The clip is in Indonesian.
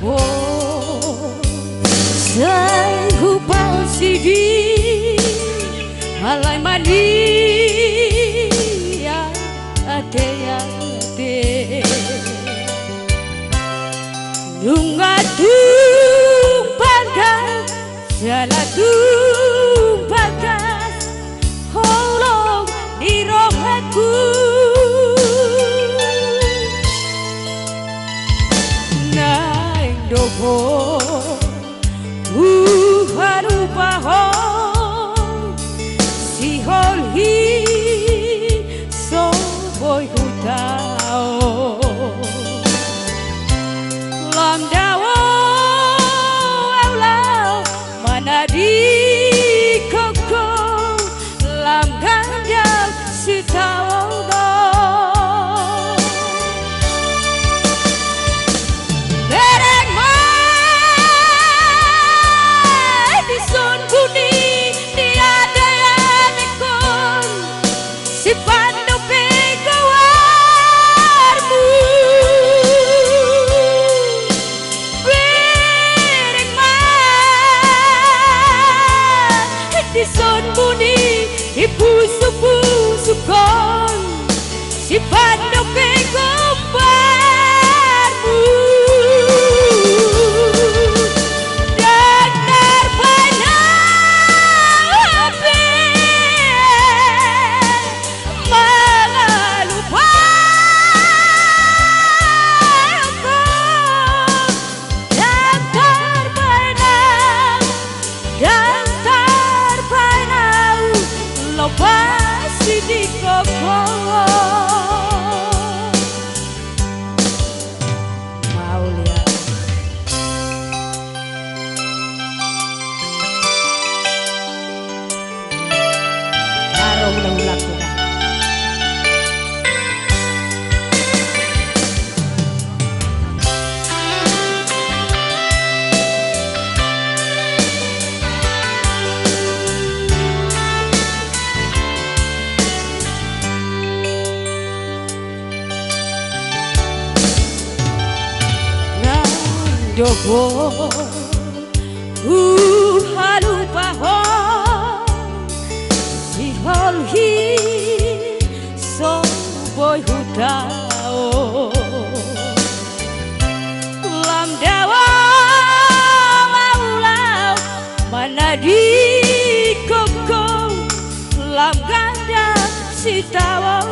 Oh, sai hupal sidi alai mania ate nungatung bagas jalatung bagas holong di rohaku naing dobo harupaho si holhi so boy hutao lam dawo aulau mana di koko lam ganda si tao do bereng mai di sun budi di ada yang ikon si pandu pegawarmu di sun budi di pusuk-pusukon si pandu pegawarmu dan terbana api mengelupakan dan terbana dan lepas di koko mau lihat karo ulah-ulah kurang Dobo halupaho si holhi so boy hutao lam dawa aulau mana di koko lam ganda si tawang